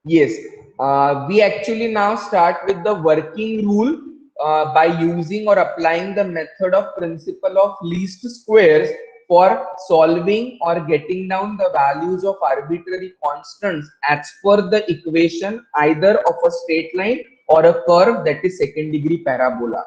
Yes, we actually now start with the working rule by using or applying the method of principle of least squares for solving or getting down the values of arbitrary constants as per the equation either of a straight line or a curve, that is second degree parabola.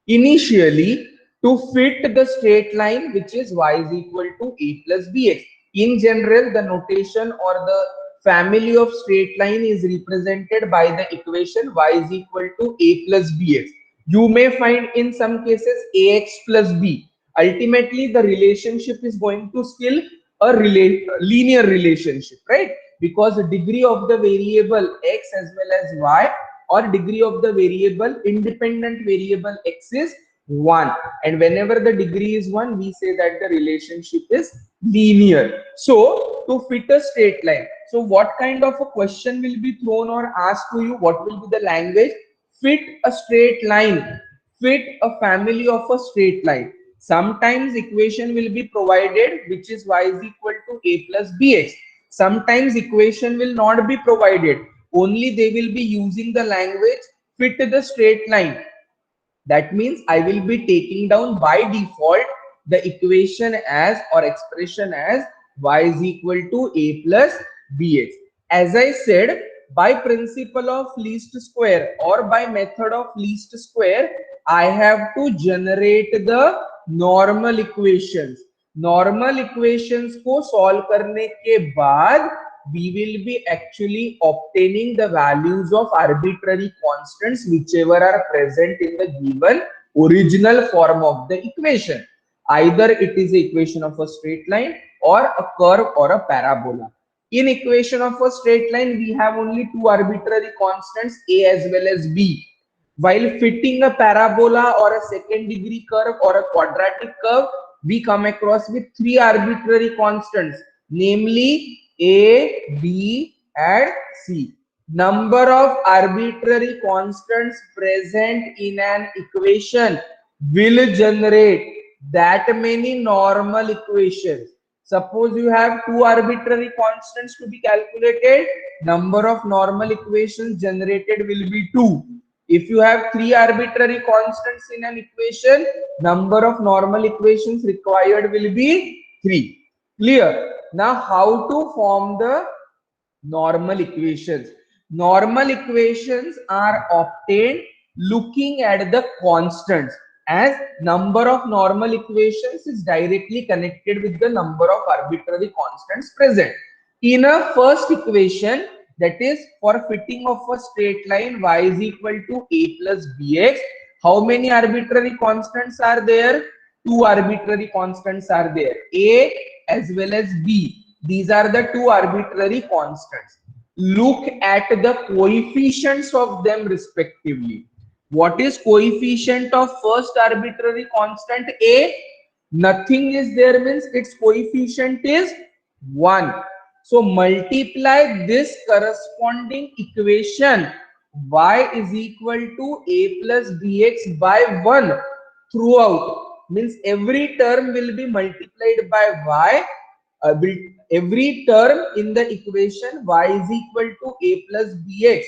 Initially, to fit the straight line, which is y is equal to a plus bx. In general, the notation or the family of straight line is represented by the equation y is equal to a plus bx. You may find in some cases ax plus b. Ultimately, the relationship is going to still a linear relationship, right? Because the degree of the variable x as well as y, or degree of the variable independent variable x is 1, and whenever the degree is 1, we say that the relationship is linear. So to fit a straight line, so what kind of a question will be thrown or asked to you? What will be the language? Fit a straight line, fit a family of a straight line. Sometimes equation will be provided which is y is equal to a plus bx. Sometimes equation will not be provided, only they will be using the language fit the straight line. That means I will be taking down by default the equation as or expression as y is equal to a plus bx. As I said, by principle of least square or by method of least square, I have to generate the normal equations. Normal equations को solve करने के बाद we will be actually obtaining the values of arbitrary constants whichever are present in the given original form of the equation. Either it is the equation of a straight line or a curve or a parabola. In equation of a straight line, we have only two arbitrary constants, a as well as b. While fitting a parabola or a second degree curve or a quadratic curve, we come across with three arbitrary constants, namely a, B, and C. Number of arbitrary constants present in an equation will generate that many normal equations. Suppose you have two arbitrary constants to be calculated, number of normal equations generated will be 2. If you have three arbitrary constants in an equation, number of normal equations required will be 3. Clear? Now, how to form the normal equations? Normal equations are obtained looking at the constants, as number of normal equations is directly connected with the number of arbitrary constants present. In a first equation, that is for fitting of a straight line y is equal to a plus bx, how many arbitrary constants are there? Two arbitrary constants are there, a as well as b. These are the two arbitrary constants. Look at the coefficients of them respectively. What is coefficient of first arbitrary constant a? Nothing is there means its coefficient is 1. So multiply this corresponding equation y is equal to a plus bx by 1 throughout. Means every term will be multiplied by y. Every term in the equation y is equal to a plus bx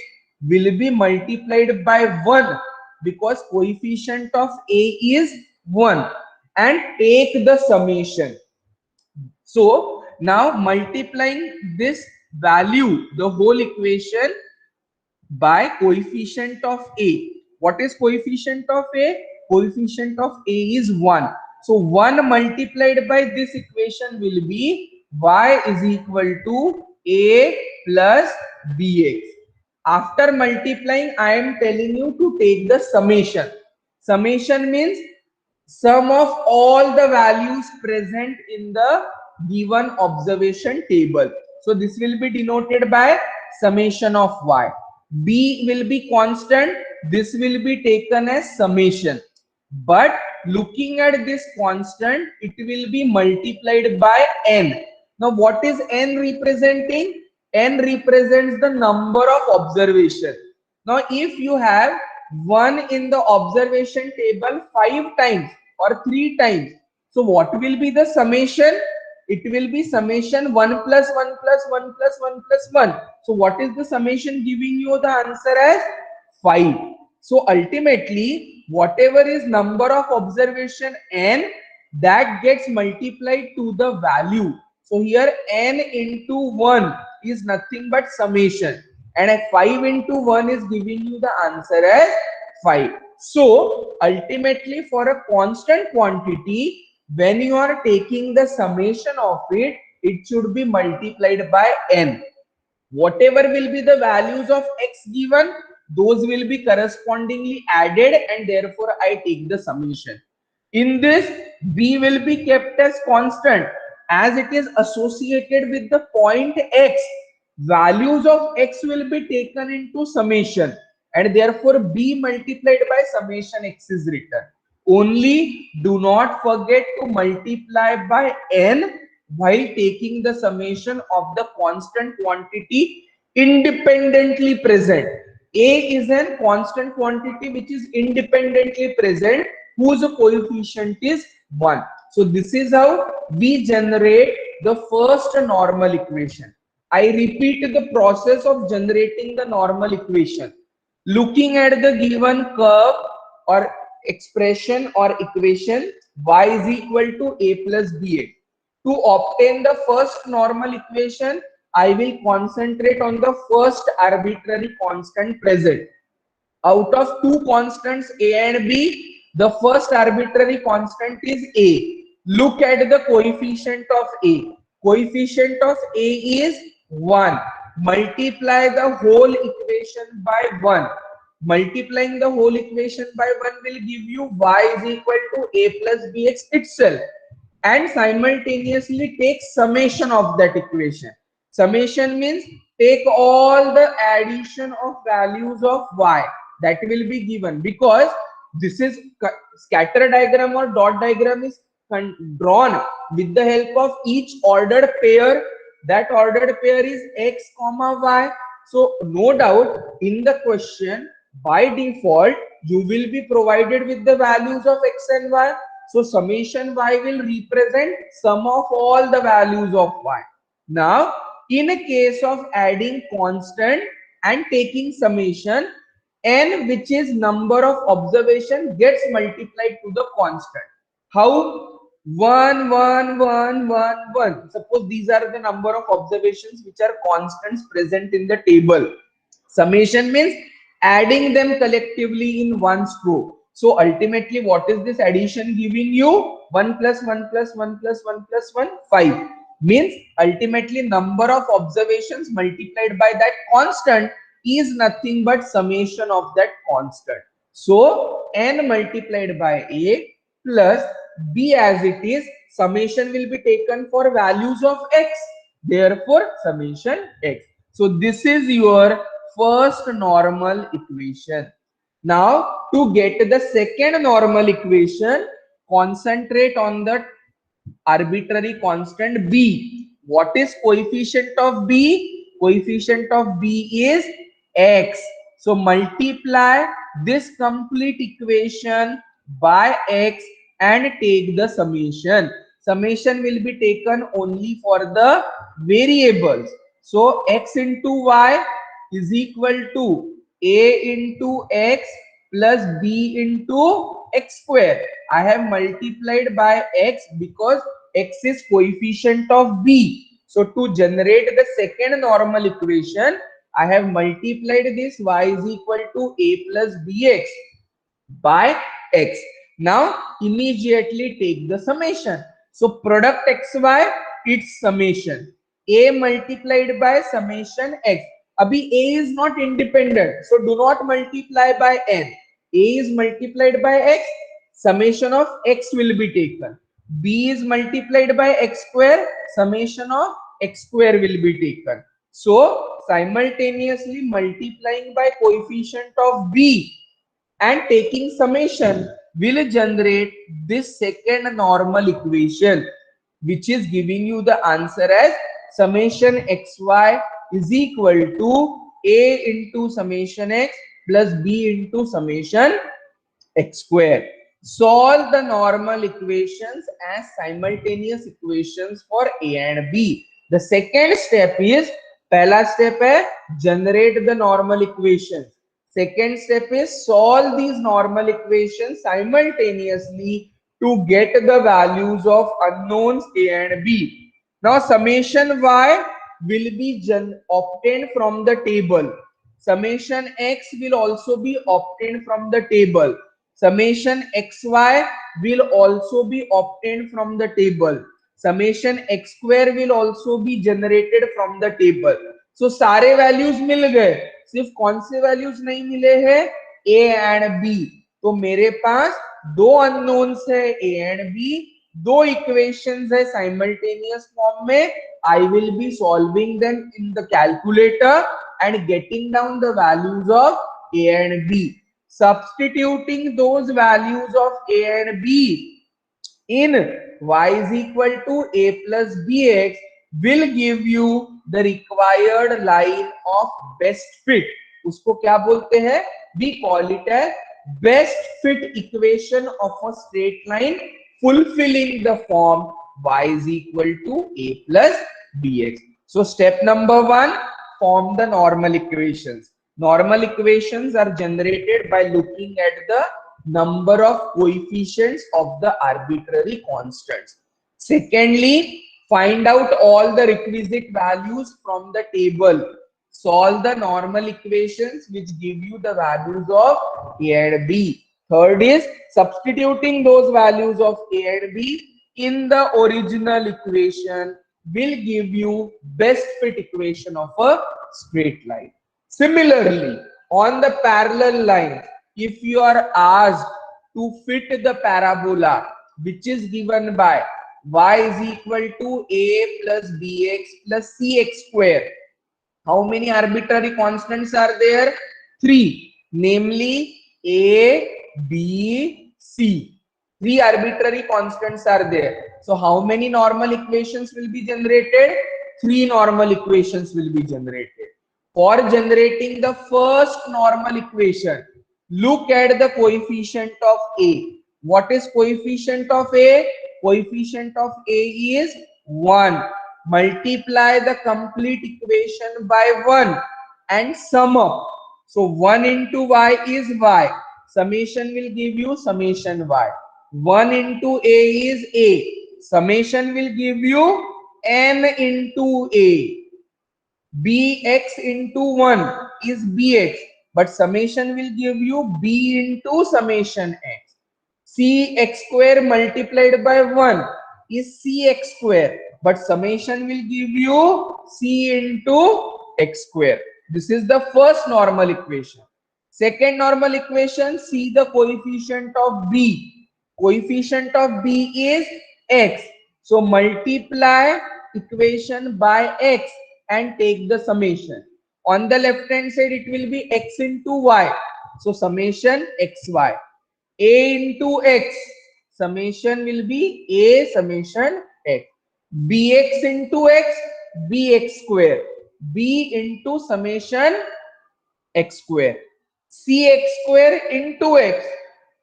will be multiplied by 1 because coefficient of a is 1, and take the summation. So now multiplying this value, the whole equation, by coefficient of a. What is coefficient of a? Coefficient of a is 1. So 1 multiplied by this equation will be y is equal to a plus bx. After multiplying, I am telling you to take the summation. Summation means sum of all the values present in the given observation table. So this will be denoted by summation of y. B will be constant. This will be taken as summation. But looking at this constant, it will be multiplied by n. Now what is n representing? N represents the number of observation. Now if you have 1 in the observation table 5 times or 3 times, so what will be the summation? it will be summation 1 plus 1 plus 1 plus 1 plus 1. So what is the summation giving you the answer as 5? So ultimately, whatever is number of observation n, that gets multiplied to the value. So here n into 1 is nothing but summation, and a 5 into 1 is giving you the answer as 5. So ultimately, for a constant quantity, when you are taking the summation of it, it should be multiplied by n. Whatever will be the values of x given, those will be correspondingly added, and therefore I take the summation. In this, b will be kept as constant as it is associated with the point x. Values of x will be taken into summation, and therefore b multiplied by summation x is written. Only do not forget to multiply by n while taking the summation of the constant quantity independently present. A is a constant quantity which is independently present, whose coefficient is 1. So this is how we generate the first normal equation. I repeat the process of generating the normal equation. Looking at the given curve or expression or equation, y is equal to a plus ba. To obtain the first normal equation, I will concentrate on the first arbitrary constant present. Out of two constants a and b, the first arbitrary constant is a. Look at the coefficient of a. Coefficient of a is 1. Multiply the whole equation by 1. Multiplying the whole equation by 1 will give you y is equal to a plus bx itself, and simultaneously take summation of that equation. Summation means take all the addition of values of y that will be given, because this is scatter diagram or dot diagram is drawn with the help of each ordered pair. That ordered pair is x comma y. So no doubt in the question by default you will be provided with the values of x and y. So summation y will represent sum of all the values of y. Now, in a case of adding constant and taking summation, n, which is number of observation, gets multiplied to the constant. How? 1, 1, 1, 1, 1. Suppose these are the number of observations which are constants present in the table. Summation means adding them collectively in one stroke. So ultimately, what is this addition giving you? 1 plus 1 plus 1 plus 1 plus 1, 5. Means ultimately number of observations multiplied by that constant is nothing but summation of that constant. So n multiplied by a plus b as it is, summation will be taken for values of x. Therefore, summation x. So this is your first normal equation. Now, to get the second normal equation, concentrate on the arbitrary constant b. What is coefficient of b? Coefficient of b is x. So multiply this complete equation by x and take the summation. Summation will be taken only for the variables. So x into y is equal to a into x plus b into x square. I have multiplied by x because x is coefficient of b. So to generate the second normal equation, I have multiplied this y is equal to a plus bx by x. Now immediately take the summation. So product xy, its summation. A multiplied by summation x. Abhi a is not independent, so do not multiply by n. A is multiplied by x, summation of x will be taken. B is multiplied by x square, summation of x square will be taken. So simultaneously multiplying by coefficient of b and taking summation will generate this second normal equation, which is giving you the answer as summation xy is equal to a into summation x plus b into summation x square. solve the normal equations as simultaneous equations for A and B. The second step is, पहला step है generate the normal equations. Second step is solve these normal equations simultaneously to get the values of unknowns A and B. Now summation y will be obtained from the table. Summation x will also be obtained from the table. Summation xy will also be obtained from the table. Summation x square will also be generated from the table. So सारे values मिल गए, सिर्फ कौन से values नहीं मिले हैं? A and B. तो मेरे पास दो unknowns है A and B, दो equations है simultaneous form में. I will be solving them in the calculator and getting down the values of A and B. Substituting those values of A and B in y is equal to a plus bx will give you the required line of best fit. उसको क्या बोलते हैं? We call it as best fit equation of a straight line fulfilling the form y is equal to a plus bx. So step number 1, form the normal equations. Normal equations are generated by looking at the number of coefficients of the arbitrary constants. Secondly, find out all the requisite values from the table. Solve the normal equations which give you the values of A and B. Third is substituting those values of A and B in the original equation will give you best fit equation of a straight line. Similarly, on the parallel line, if you are asked to fit the parabola which is given by y is equal to a plus bx plus cx square, how many arbitrary constants are there? 3, namely a, b, c. 3 arbitrary constants are there. So how many normal equations will be generated? 3 normal equations will be generated. For generating the first normal equation, look at the coefficient of A. What is coefficient of A? Coefficient of A is 1. Multiply the complete equation by 1 and sum up. So 1 into y is y. Summation will give you summation y. 1 into A is A. Summation will give you n into A. Bx into 1 is bx, but summation will give you b into summation x. Cx square multiplied by 1 is cx square, but summation will give you c into x square. This is the first normal equation. Second normal equation, see the coefficient of b. Coefficient of b is x. So multiply equation by x and take the summation. On the left hand side, it will be x into y. So summation xy. A into x. Summation will be a summation x. Bx into x, bx square. B into summation x square. Cx square into x.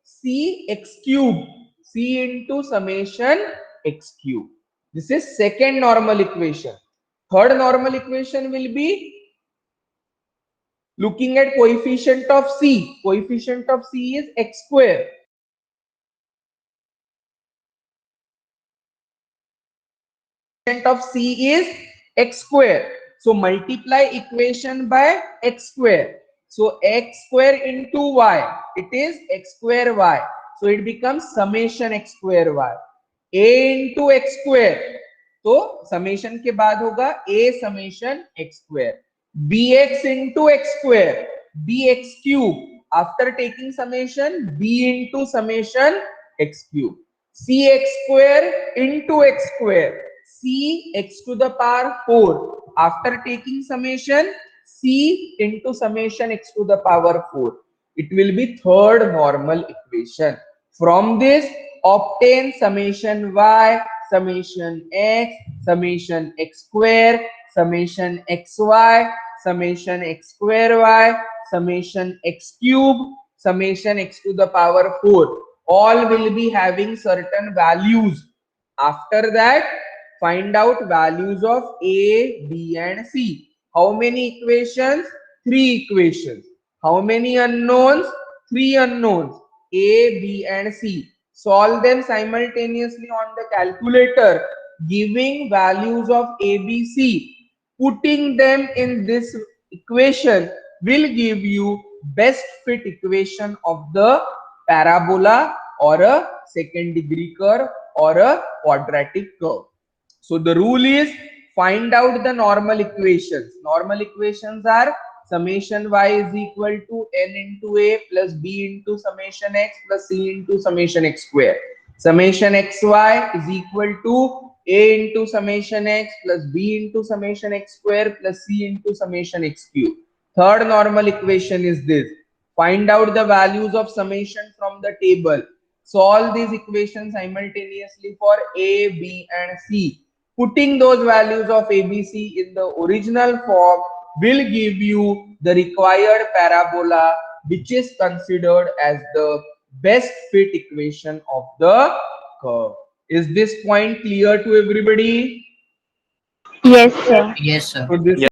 Cx cube. C into summation x cube. This is second normal equation. Third normal equation will be looking at coefficient of c. Coefficient of c is x square. Coefficient of c is x square. So multiply equation by x square. So x square into y. It is x square y. So it becomes summation x square y. A into x square. तो summation के बाद होगा a summation x square. bx into x square, bx cube. After taking summation, b into summation x cube. cx square into x square, c x to the power 4. After taking summation, c into summation x to the power 4. It will be third normal equation. From this, obtain summation y, summation x, summation x square, summation xy, summation x square y, summation x cube, summation x to the power 4. all will be having certain values. After that, find out values of A, B, and C. How many equations? Three equations. How many unknowns? Three unknowns. A, B, and C. Solve them simultaneously on the calculator, giving values of A, B, C. Putting them in this equation will give you best fit equation of the parabola or a second degree curve or a quadratic curve. So the rule is find out the normal equations. Normal equations are summation y is equal to n into a plus b into summation x plus c into summation x square. Summation xy is equal to a into summation x plus b into summation x square plus c into summation x cube. Third normal equation is this. Find out the values of summation from the table. Solve these equations simultaneously for A, B, and C. Putting those values of A, B, C in the original form will give you the required parabola, which is considered as the best fit equation of the curve. Is this point clear to everybody? Yes, sir. Yes, sir. So this